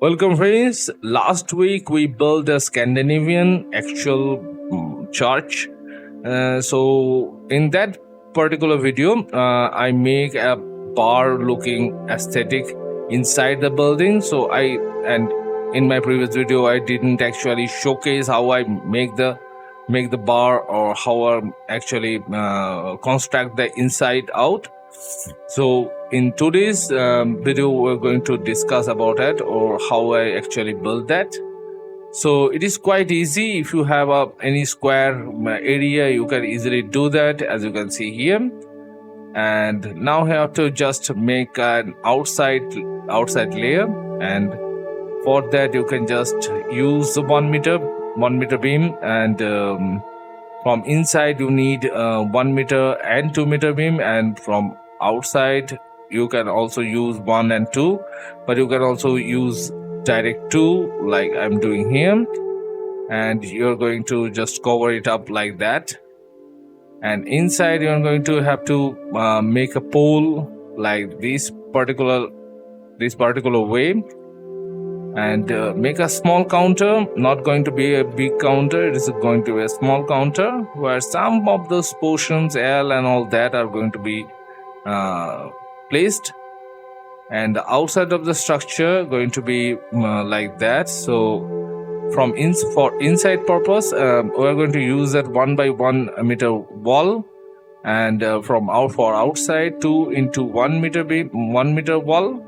Welcome, friends. Last week we built a Scandinavian actual church. So, in that particular video, I make a bar-looking aesthetic inside the building. And in my previous video, I didn't actually showcase how I make the bar or how I actually construct the inside out. So in today's video, we're going to discuss about it or how I actually built that. So it is quite easy. If you have any square area, you can easily do that, as you can see here. And now I have to just make an outside layer, and for that you can just use the 1 meter beam, and from inside you need 1 meter and 2 meter beam, and from outside you can also use 1 and 2, but you can also use direct 2 like I'm doing here, and you're going to just cover it up like that. And inside you're going to have to make a pole like this particular way, and make a small counter. Not going to be a big counter, it is going to be a small counter where some of those portions L and all that are going to be placed, and the outside of the structure going to be like that. So for inside purpose, we're going to use that 1 by 1 meter wall, and for outside 2 into 1 meter 1 meter wall.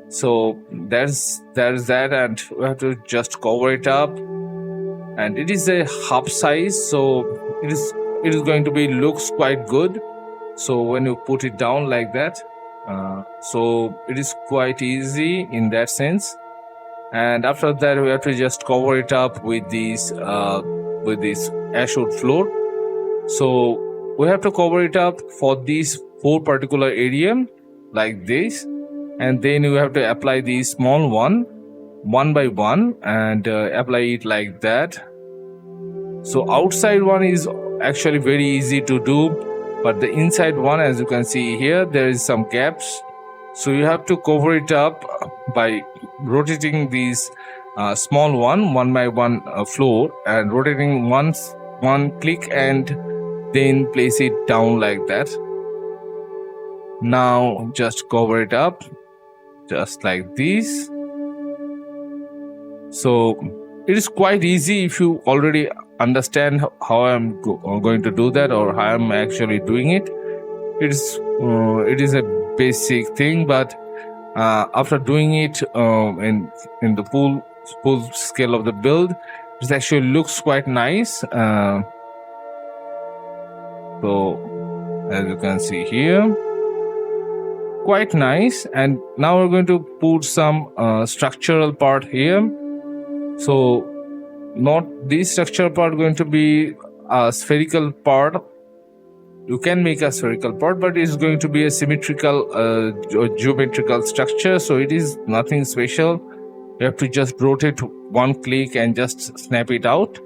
So there's that, and we have to just cover it up. And it is a half size, so it is going to be looks quite good. So when you put it down like that, so it is quite easy in that sense. And after that we have to just cover it up with this ashwood floor. So we have to cover it up for this 4 particular area like this, and then you have to apply the small one by 1, and apply it like that. So outside one is actually very easy to do, but the inside one, as you can see here, there is some gaps. So you have to cover it up by rotating these small one by 1 floor, and rotating one click, and then place it down like that. Now just cover it up just like this. So it is quite easy if you already understand how I'm going to do that, or how I'm actually doing it. It is a basic thing, but after doing it in the full scale of the build, it actually looks quite nice. So as you can see here, quite nice. And now we're going to put some structural part here. So not this structural part going to be a spherical part. You can make a spherical part, but it's going to be a symmetrical geometrical structure, so it is nothing special. You have to just rotate 1 click and just snap it out.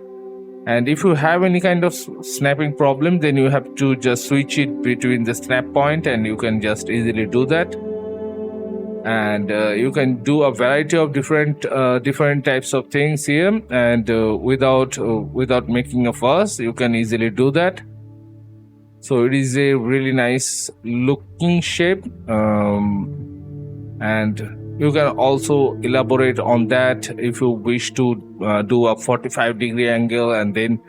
And if you have any kind of snapping problem, then you have to just switch it between the snap point, and you can just easily do that. And you can do a variety of different types of things here, and without making a fuss, you can easily do that. So it is a really nice looking shape, and you can also elaborate on that if you wish to do a 45-degree angle and then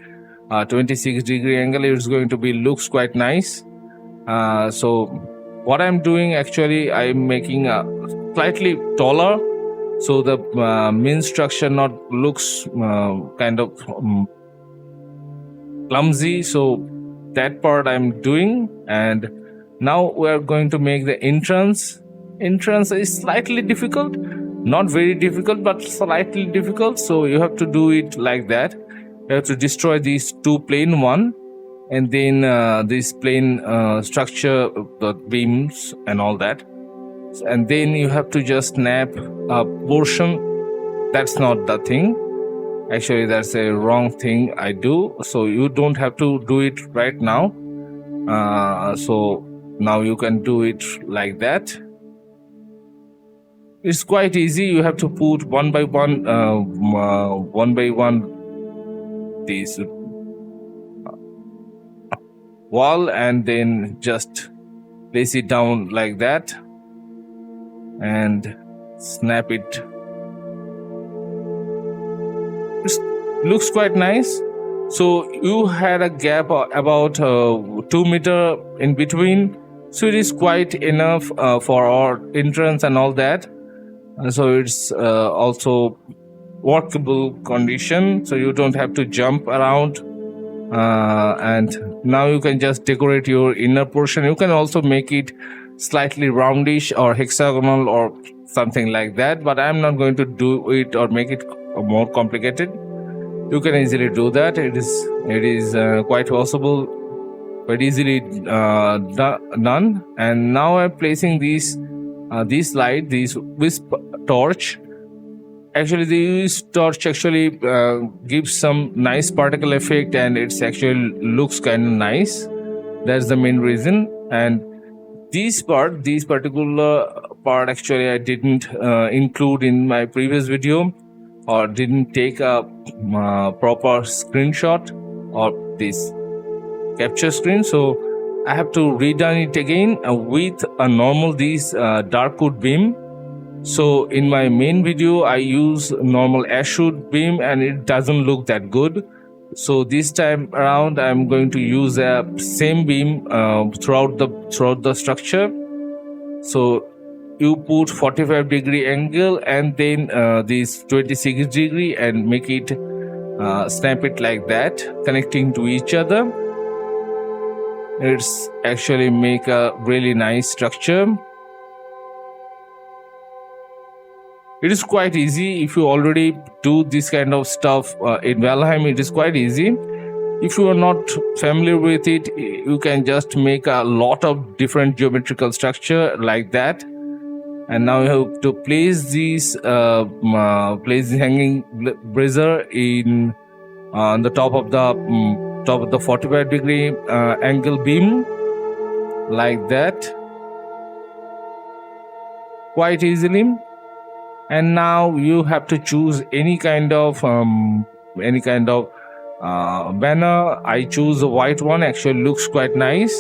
26-degree angle. It's going to be looks quite nice. So what I'm doing, actually I'm making a slightly taller, so the main structure not looks kind of clumsy. So that part I'm doing. And now we're going to make the entrance. Entrance is slightly difficult, not very difficult, but slightly difficult. So you have to do it like that. You have to destroy these 2 plain one, and then this plain structure, the beams and all that, and then you have to just snap a portion. That's not the thing. Actually, that's a wrong thing I do. So you don't have to do it right now. So now you can do it like that. It's quite easy. You have to put one by one this wall, and then just place it down like that and snap it. It looks quite nice. So you had a gap about 2 meter in between, so it is quite enough for our entrance and all that. So it's also workable condition, so you don't have to jump around. And now you can just decorate your inner portion. You can also make it slightly roundish or hexagonal or something like that, but I'm not going to do it or make it more complicated. You can easily do that. It is quite possible, quite easily done. And now I'm placing this light, this wisp torch. Actually, this torch actually gives some nice particle effect, and it's actually looks kind of nice. That's the main reason. And this particular part, actually, I didn't include in my previous video, or didn't take a proper screenshot of this capture screen. So I have to redone it again with a normal dark wood beam. So in my main video, I use normal ash wood beam, and it doesn't look that good. So this time around, I'm going to use a same beam throughout the structure. So you put 45-degree angle and then this 26-degree, and make it snap it like that, connecting to each other. It's actually make a really nice structure. It is quite easy. If you already do this kind of stuff in Valheim, it is quite easy. If you are not familiar with it, you can just make a lot of different geometrical structure like that. And now you have to place this hanging brazier in on the top of the 45-degree angle beam like that, quite easily. And now you have to choose any kind of banner. I choose a white one. Actually looks quite nice.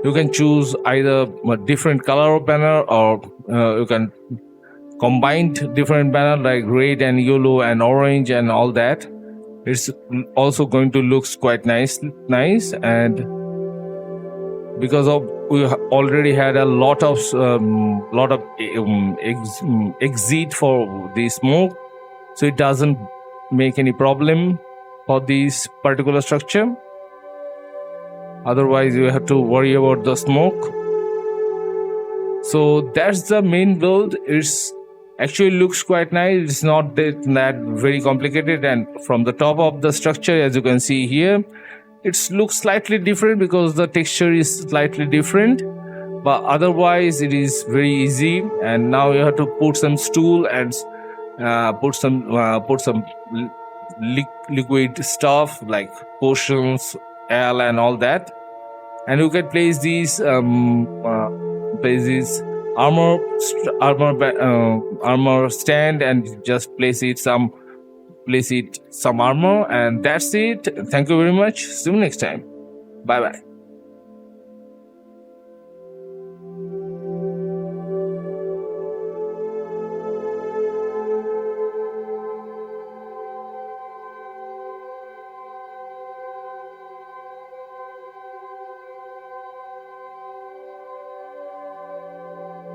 You can choose either a different color of banner, or you can combine different banner like red and yellow and orange and all that. It's also going to look quite nice. And because of we already had a lot of exit for the smoke, so it doesn't make any problem for this particular structure. Otherwise you have to worry about the smoke. So that's the main build. It's actually looks quite nice. It's not that very complicated. And from the top of the structure, as you can see here, it looks slightly different because the texture is slightly different, but otherwise it is very easy. And now you have to put some stool and put some liquid stuff like potions, ale and all that. And you can place these armor stand, and just place it some armor, and that's it. Thank you very much. See you next time. Bye bye.